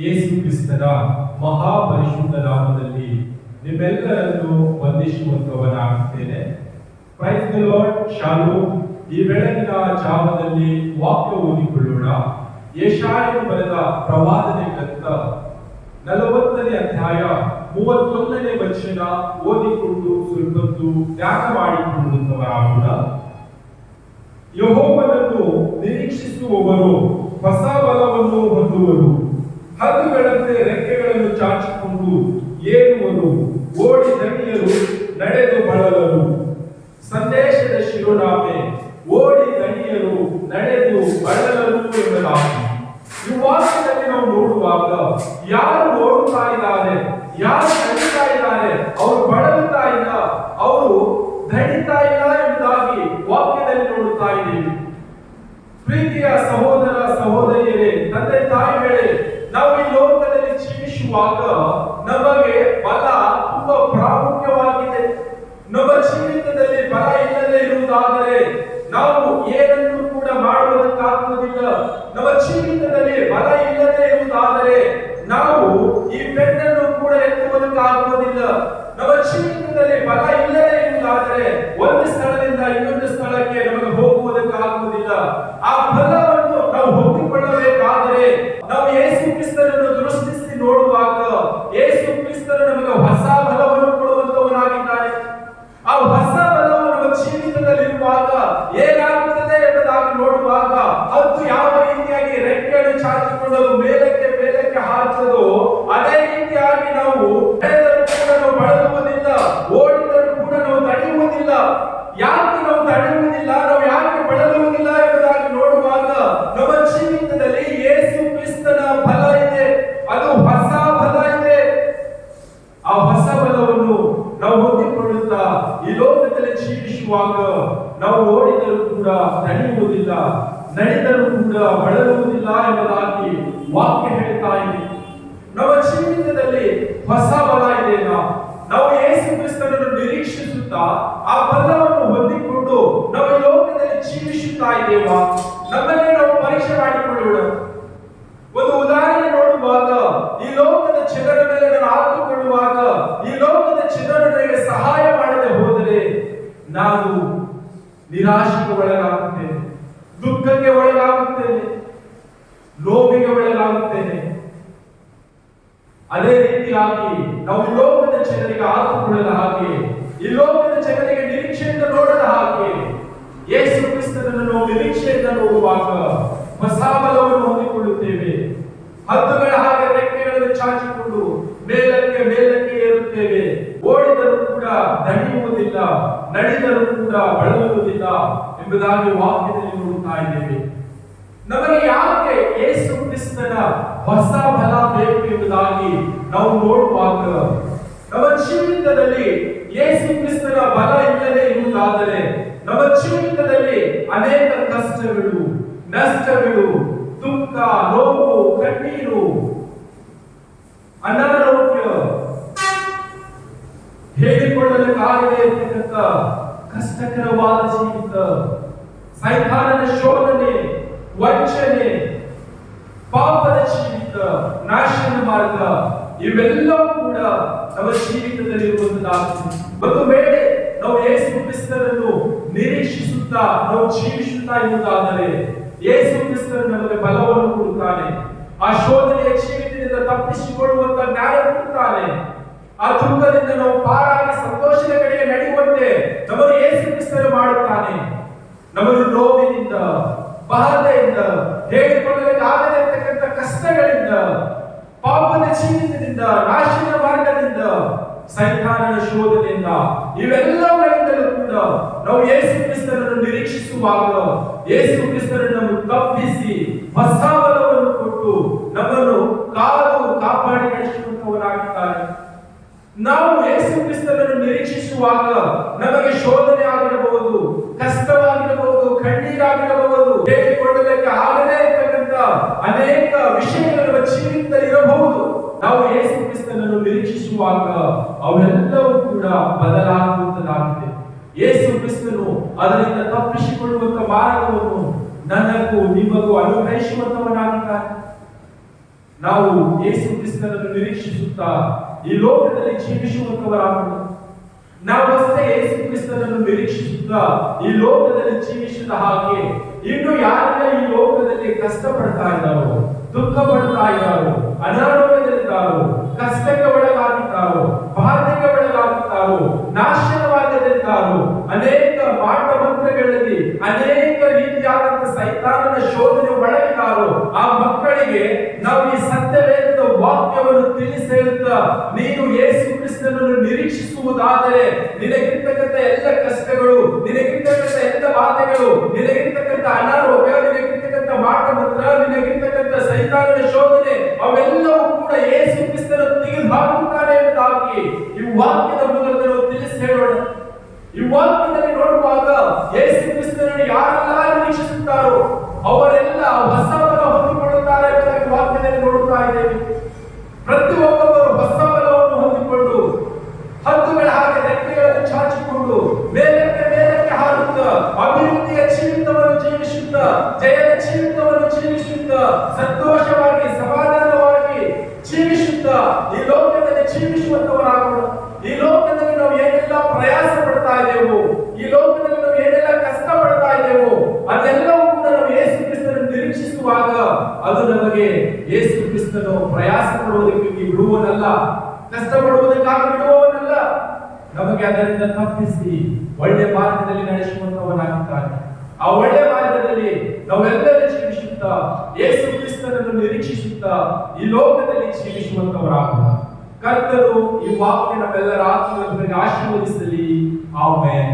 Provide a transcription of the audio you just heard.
ಯೇಸು ಕ್ರಿಸ್ತನ ಮಹಾಪರಿಶುದ್ಧ ನಾಮದಲ್ಲಿ ನಿಮ್ಮೆಲ್ಲರನ್ನು ವಂದಿಸುವಂತವನಾಗುತ್ತೇನೆ. Praise the lord. ಶಾಲೋಮ್. ಈ ಬೆಳಗಿನ ಜಾವದಲ್ಲಿ ವಾಕ್ಯ ಓದಿಕೊಳ್ಳೋಣ. ಯೆಶಾಯನು ಬರೆದ ಪ್ರವಾದನೆ ಗ್ರಂಥ 40ನೇ ಅಧ್ಯಾಯ 31ನೇ ವಚನ ಓದಿಕೊಂಡು ಸ್ವಲ್ಪತ್ತು ಧ್ಯಾನ ಮಾಡಿಕೊಳ್ಳುವಂತವರಾಗೋಣ. ಯೆಹೋವನನ್ನು ನಿರೀಕ್ಷಿಸುವವರು ಹೊಸ ಬಲವನ್ನು ಹೊಂದುವರು, ಹದ್ದುಗಳಂತೆ ರೆಕ್ಕೆಗಳನ್ನು ಚಾಚಿಕೊಂಡು ಏರುವರು, ಓಡಿ ದಣಿಯರು, ನಡೆದು ಬಳಲರು. ಸಂದೇಶದ ಶಿರೋನಾಮೆ ಓಡಿ ದಣಿಯರು, ನಡೆದು ಬಳಲರು ಎಂಬುದಾಗಿ. ಈ ವಾಕ್ಯದಲ್ಲಿ ನಾವು ನೋಡುವಾಗ ಯಾರು ಓಡುತ್ತಾ ಇದ್ದಾರೆ, ಯಾರು ದಣಿತಾ ಇದ್ದಾರೆ, ಅವರು ಬಳಲುತ್ತಾ ಇಲ್ಲ, ಅವರು ದಣಿತಾ ಇಲ್ಲ ಎಂಬುದಾಗಿ ವಾಕ್ಯದಲ್ಲಿ ನೋಡುತ್ತಾ ಇದ್ದೀವಿ. ಪ್ರೀತಿಯ ಸಹೋದರ ಸಹೋದರಿಯರೇ, ತಂದೆ ತಾಯಿಗಳೇ, ನಾವು ಈ ಲೋಕದಲ್ಲಿ ಜೀವಿಸುವಾಗ ನಮಗೆ ಬಲ ತುಂಬಾ ಪ್ರಾಮುಖ್ಯವಾಗಿದೆ. ನಮ್ಮ ಜೀವಿತದಲ್ಲಿ ಬಲ ಇಲ್ಲದೆ ಇರುವುದಾದರೆ ನಾವು ಏನನ್ನು ಕೂಡ ಮಾಡುವುದಕ್ಕಾಗುವುದಿಲ್ಲ. ನಮ್ಮ ಜೀವಿತದಲ್ಲಿ ಬಲ ಇಲ್ಲದೆ ಇರುವುದಾದರೆ ನಾವು ಈ ಪೆನ್ನನ್ನು ಕೂಡ ಎತ್ತುವುದಕ್ಕಾಗುವುದಿಲ್ಲ. ನಮ್ಮ ಜೀವಿತದಲ್ಲಿ ಬಲ ಇಲ್ಲದೆ ಇರುವುದಾದರೆ ಒಂದು ಸ್ಥಳದಿಂದ ಇನ್ನೊಂದು ಸ್ಥಳಕ್ಕೆ ನಮಗೆ ಹೋಗುವುದಕ್ಕಾಗುವುದಿಲ್ಲ. ಆ ಬಲವನ್ನು ನಾವು ಹೊಂದಿಕೊಳ್ಳಬೇಕಾದರೆ ನಾವು ಯೇಸು ಕ್ರಿಸ್ತನನ್ನು ದೃಷ್ಟಿಸಿ ನೋಡುವಾಗ ಯೇಸು ಕ್ರಿಸ್ತನು ನಮಗೆ ಹೊಸ ಬಲವನ್ನು ಕೊಡುವಂತವನಾಗಿದ್ದಾನೆ. ಆ ಹೊಸ ಬಲವು ನಮ್ಮ ಜೀವಿತದಲ್ಲಿರುವಾಗ ಏನಾಗುತ್ತದೆ ಎಂಬುದಾಗಿ ನೋಡುವಾಗ ಅದು ಯಾವ ರೀತಿಯಾಗಿ ರೆಕ್ಕೆಯನ್ನು ಚಾಚಿಕೊಳ್ಳಲು ಮೇಲಕ್ಕೆ ಮೇಲಕ್ಕೆ ಹಾರುತ್ತದೋ ಅದೇ ರೀತಿಯಾಗಿ ನಾವು ನಡೆದರೂ ಕೂಡ ನಾವು ಬಳಲುವುದಿಲ್ಲ, ಓಡಿದರೂ ಕೂಡ ನಾವು ತಡೆಯುವುದಿಲ್ಲ. ಯಾಕೆ ನಾವು ತಡೆಯುವುದಿಲ್ಲ, ನಾವು ಯಾಕೆ ಬಳಲುವುದಿಲ್ಲ ಎಂಬುದಾಗಿ ನೋಡುವಾಗ ನಮ್ಮ ಜೀವಿತದಲ್ಲಿ ಯೇಸು ಕ್ರಿಸ್ತನ ಬಲ ಇದೆ, ಅದು ಹೊಸ ಬಲ ಇದೆ. ಆ ಹೊಸ ಬಲವನ್ನು ನಾವು ಹೊಂದಿಕೊಳ್ಳುತ್ತಾ ಈ ಲೋಕದಲ್ಲಿ ಜೀವಿಸುವಾಗ ನಾವು ಓಡಿದರೂ ಕೂಡ ನಡೆಯುವುದಿಲ್ಲ, ನಡೆದರೂ ಕೂಡ ಬಳಲುವುದಿಲ್ಲ ಎಂಬುದಾಗಿ ವಾಕ್ಯ ಹೇಳ್ತಾ ಇದೆ. ನಮ್ಮ ಜೀವಿತದಲ್ಲಿ ಹೊಸ ಬಲ ಇದೆಯಾ? ನಾವು ಯೇಸು ಕ್ರಿಸ್ತನನ್ನು ನಿರೀಕ್ಷಿಸುತ್ತಾ ಆ ಬಲವನ್ನು ಹೊಂದಿಕೊಂಡು ನಾವು ಈ ಲೋಕದಲ್ಲಿ ಜೀವಿಸುತ್ತಾ ಇದ್ದೇವಾ? ನಮ್ಮನ್ನೇ ನಾವು ಪರೀಕ್ಷೆ ಮಾಡಿಕೊಳ್ಳೋಣ. ಒಂದು ಉದಾಹರಣೆ ನೋಡುವಾಗ, ಈ ಲೋಕದ ಜನರ ಮೇಲೆ ನಾನು ಆತುಕೊಳ್ಳುವಾಗ, ಈ ಲೋಕದ ಜನರು ನನಗೆ ಸಹಾಯ ಮಾಡದೆ ಹೋದರೆ ನಾನು ನಿರಾಶೆಗೆ ಒಳಗಾಗುತ್ತೇನೆ, ದುಃಖಕ್ಕೆ ಒಳಗಾಗುತ್ತೇನೆ, ನೋವಿಗೆ ಒಳಗಾಗುತ್ತೇನೆ. ಅದೇ ರೀತಿಯಾಗಿ ನಾವು ಈ ಲೋಕದ ಜನರಿಗೆ ಆತುಕೊಳ್ಳದ ಹಾಗೆ, ಈ ಲೋಕದ ಜನರಿಗೆ ನಿರೀಕ್ಷೆಯಿಂದ ನೋಡದ ಹಾಗೆ, ಯೇಸು ಕ್ರಿಸ್ತನನ್ನು ನಾವು ನಿರೀಕ್ಷೆಯಿಂದ ನೋಡುವಾಗ ಹೊಸ ಬಲವನ್ನು ಹೊಂದಿಕೊಳ್ಳುತ್ತೇವೆ. ಹದ್ದುಗಳ ಹಾಗೆ ರೆಕ್ಕೆಗಳನ್ನು ಚಾಚಿಕೊಂಡು ಮೇಲಕ್ಕೆ ಮೇಲಕ್ಕೆ ಏರುತ್ತೇವೆ. ಓಡಿದರೂ ಕೂಡ ದಣಿಯುವುದಿಲ್ಲ, ನಡೆದರೂ ಕೂಡ ಬಳಲುವುದಿಲ್ಲ ಎಂಬುದಾಗಿ ವಾಕ್ಯದಲ್ಲಿ ನೋಡುತ್ತಾ ಇದ್ದೇವೆ. ನಮಗೆ ಯಾಕೆ ಯೇಸು ಕ್ರಿಸ್ತನ ಹೊಸ ಬಲ ಬೇಕು ಎಂಬುದಾಗಿ ನಾವು ನೋಡುವಾಗ ನಮ್ಮ ಜೀವಿತದಲ್ಲಿ ಯೇಸು ಕ್ರಿಸ್ತನ ಬಲ ಇಲ್ಲದೆ ಇರುವುದಾದರೆ ನಮ್ಮ ಜೀವಿತದಲ್ಲಿ ಅನೇಕ ಕಷ್ಟಗಳು, ನಷ್ಟಗಳು, ದುಃಖ, ನೋವು, ಕಣ್ಣೀರು, ಅನಾರೋಗ್ಯ, ಹೇಳಿಕೊಳ್ಳಲಿಕ್ಕಾಗದೆ ಇರತಕ್ಕಂಥ ಕಷ್ಟಕರವಾದ ಜೀವಿತ, ಸೈತಾನನ ಶೋಧನೆ, ವಂಚನೆ, ಪಾಪದ ಜೀವಿತ, ನಾಶನ ಮಾರ್ಗ, ಇವೆಲ್ಲವೂ ಕೂಡ ನಮ್ಮ ಜೀವಿತದಲ್ಲಿ ಇರುವಂತದ್ದಾಗಿದೆ. ಒಂದು ವೇಳೆ ನಾವು ಯೇಸು ಕ್ರಿಸ್ತನನ್ನು ನಿರೀಕ್ಷಿಸುತ್ತಾ ನಾವು ಜೀವಿಸುತ್ತಾ ಇರುವುದಾದರೆ ಯೇಸು ಕ್ರಿಸ್ತನು ನಮಗೆ ಬಲವನ್ನು ಕೊಡುತ್ತಾನೆ. ಆ ಶೋಧನೆಯ ಜೀವಿತದಿಂದ ತಪ್ಪಿಸಿಕೊಳ್ಳುವಂತ ಜ್ಞಾನ ಕೊಡುತ್ತಾನೆ. ಆ ದುಃಖದಿಂದ ನಾವು ಪಾರಾಗಿ ಸಂತೋಷದ ಕಡೆಗೆ ನಡೆಯುವಂತೆ ನಮಗೆ ಯೇಸು ಕ್ರಿಸ್ತನು ಮಾಡುತ್ತಾನೆ. ನಮ್ಮನ್ನು ನೋವಿನಿಂದ, ಬಾಧೆಯಿಂದ, ಹೇಳಿಕೊಳ್ಳಲಿಕ್ಕೆ ಆಗದೇ ಇರತಕ್ಕಂಥ ಕಷ್ಟಗಳಿಂದ, ಪಾಪದ ಜೀವಿತದಿಂದ, ನಾಶನ ಮಾರ್ಗದಿಂದ, ಸೈತಾನನ ಶೋಧನೆಯಿಂದ, ಇವೆಲ್ಲಗಳಿಂದಲೂ ಕೂಡ ನಾವು ಯೇಸು ಕ್ರಿಸ್ತನನ್ನು ನಿರೀಕ್ಷಿಸುವಾಗ ಯೇಸು ಕ್ರಿಸ್ತನನ್ನು ತಪ್ಪಿಸಿ ಹೊಸ ಬಲವನ್ನು ಕೊಟ್ಟು ನಮ್ಮನ್ನು ಕಾದು ಕಾಪಾಡಿ ನಡೆಸುವಂತವರಾಗಿದ್ದಾರೆ. ನಾವು ಯೇಸು ಕ್ರಿಸ್ತನನ್ನು ನಿರೀಕ್ಷಿಸುವಾಗ ನಮಗೆ ಶೋಧನೆ ಆಗಿರಬಹುದು, ಕಷ್ಟವಾಗಿರಬಹುದು, ಕಣ್ಣೀರಾಗಿರಬಹುದು, ಹೇಳಿಕೊಳ್ಳಲಿಕ್ಕೆ ಆಗದೇ ಇರತಕ್ಕಂಥ ಅನೇಕ ವಿಷಯಗಳು ನಮ್ಮ ಜೀವಿತದಲ್ಲಿ ಇರಬಹುದು. ನಾವು ಯೇಸು ಕ್ರಿಸ್ತನನ್ನು ನಿರೀಕ್ಷಿಸುವಾಗ ಅವೆಲ್ಲವೂ ಕೂಡ ಬದಲಾಗುವಂತದ್ದಾಗಿದೆ. ಯೇಸು ಕ್ರಿಸ್ತನು ಅದರಿಂದ ತಪ್ಪಿಸಿಕೊಳ್ಳುವಂತ ಮಾರ್ಗವನ್ನು ನನಗೂ ನಿಮಗೂ ಅನುಗ್ರಹಿಸುವಂತವನಾಗಿದ್ದಾನೆ. ನಾವು ಯೇಸು ಕ್ರಿಸ್ತನನ್ನು ನಿರೀಕ್ಷಿಸುತ್ತಾ ಈ ಲೋಕದಲ್ಲಿ ಜೀವಿಸುವಂತವರಾಗೋಣ. ನಾವು ಅಷ್ಟೇ ಯೇಸು ಕ್ರಿಸ್ತನನ್ನು ನಿರೀಕ್ಷಿಸುತ್ತಾ ಈ ಲೋಕದಲ್ಲಿ ಜೀವಿಸಿದ ಹಾಗೆ ಇನ್ನು ಯಾರೆಲ್ಲ ಈ ಲೋಕದಲ್ಲಿ ಕಷ್ಟಪಡ್ತಾ ಇದ್ದಾರೋ, ದುಃಖ ಪಡ್ತಾ ಇದ್ದಾರೋ, ಅನಾರೋಗ್ಯದಲ್ಲಿದ್ದಾರೋ, ಕಷ್ಟಕ್ಕೆ ಒಳಗಾಗಿದ್ದಾರೋ, ಬಾಧೆಗೆ ಒಳಗಾಗುತ್ತಾರೋ, ನಾಶನವಾಗದಿದ್ದಾರೋ, ಅನೇಕ ಮಾಟ ಮಂತ್ರಗಳಲ್ಲಿ ಅನೇಕ ರೀತಿಯಾದಂತಹ ಸೈತಾನನ ಶೋಧನೆ ಒಳಗಿದ್ದಾರೋ ಆ ಮಕ್ಕಳಿಗೆ ನಾವು ಈ ಸತ್ಯವೇದದ ವಾಕ್ಯವನ್ನು ತಿಳಿಸಿ ಹೇಳುತ್ತಾ, ನೀನು ಯೇಸು ಕ್ರಿಸ್ತನನ್ನು ನಿರೀಕ್ಷಿಸುವುದಾದರೆ ನಿನಗಿರ್ತಕ್ಕಂಥ ಎಲ್ಲ ಕಷ್ಟಗಳು, ನಿನಗಿರ್ತಕ್ಕಂಥ ಎಲ್ಲ ಬಾಧೆಗಳು, ನಿನಗಿರ್ತಕ್ಕಂಥ ಅನಾರೋಗ್ಯ, ನಿನಗಿರ್ತಕ್ಕಂಥ ಮಾಟ ಮಂತ್ರ, ನಿನಗಿರ್ತಕ್ಕಂಥ ಸೈತಾನನ ಶೋಧನೆ ಅವೆಲ್ಲವೂ ಕೂಡ ಯೇಸು ಕ್ರಿಸ್ತನ ತೆಗೆದು ಹಾಕುತ್ತಾನೆ ಎಂಬುದಾಗಿ ಈ ವಾಕ್ಯದ ಮೂಲಕ ನಾವು ತಿಳಿಸಿ ಹೇಳೋಣ. ಈ ವಾಕ್ಯದಲ್ಲಿ ನೋಡುವಾಗ ಯೇಸು ಕ್ರಿಸ್ತನನ್ನು ಯಾರೆಲ್ಲ ನಿರೀಕ್ಷಿಸುತ್ತಾರೋ ಅವರೆಲ್ಲ ಹೊಸ ಬಲ ಹೊಂದಿಕೊಳ್ಳುತ್ತಾರೆ ಎಂಬುದಾಗಿ ವಾಕ್ಯದಲ್ಲಿ ನೋಡುತ್ತಾ ಇದ್ದೇವೆ. ಪ್ರತಿಯೊಬ್ಬರು ಹೊಸ ಬಲವನ್ನು ಹೊಂದಿಕೊಂಡು ಹದ್ದುಗಳ ಹಾಗೆ ರೆಕ್ಕೆಗಳನ್ನು ಚಾಚಿಕೊಂಡು ಮೇಲಕ್ಕೆ ಮೇಲಕ್ಕೆ ಹಾರುತ್ತಾ ಅಭಿವೃದ್ಧಿಯ ಜೀವಿತವನ್ನು ಜೀವಿಸುತ್ತಾ, ಜಯದ ಜೀವಿತವನ್ನು ಜೀವಿಸುತ್ತಾ, ಸಂತೋಷವಾಗಿ ಸಮಾಧಾನವಾಗಿ ಜೀವಿಸುತ್ತಾ ಈ ಲೋಕದಲ್ಲಿ ಜೀವಿಸುವಂತವರಾಗೋಣ. ಈ ಲೋಕದಲ್ಲಿ ನಾವು ಏನೆಲ್ಲ ಪ್ರಯಾಸ ಪಡ್ತಾ ಇದ್ದೇವೋ, ಈ ಲೋಕದಲ್ಲಿ ನಾವು ಏನೆಲ್ಲ ಕಷ್ಟ ಪಡ್ತಾ ಇದ್ದೇವೋ ಅದೆಲ್ಲವೂ ಕೂಡ ನಾವು ಯೇಸು ಕ್ರಿಸ್ತನನ್ನು ನಿರೀಕ್ಷಿಸುವಾಗ ಅದು ನಮಗೆ ಯೇಸು ಕ್ರಿಸ್ತನು ಪ್ರಯಾಸ ಪಡುವುದಕ್ಕೆ ಬಿಡುವನಲ್ಲ, ಕಷ್ಟ ಪಡುವುದಕ್ಕಾಗಿ ಬಿಡುವವನಲ್ಲ. ನಮಗೆ ಅದರಿಂದ ತಪ್ಪಿಸಿ ಒಳ್ಳೆ ಮಾರ್ಗದಲ್ಲಿ ನಡೆಸುವಂತವನಾಗುತ್ತಾನೆ. ಆ ಒಳ್ಳೆ ಮಾರ್ಗದಲ್ಲಿ ನಾವೆಲ್ಲರೂ ಜೀವಿಸುತ್ತಾ ಯೇಸು ಕ್ರಿಸ್ತನನ್ನು ನಿರೀಕ್ಷಿಸುತ್ತಾ ಈ ಲೋಕದಲ್ಲಿ ಜೀವಿಸುವಂತವರಾಗೋಣ. ಕರ್ತನು ಈ ವಾಕ್ಯ ನಮ್ಮೆಲ್ಲರ ಆತ್ಮಗಳಿಗೆ ಆಶೀರ್ವದಿಸಲಿ. ಆಮೆನ್.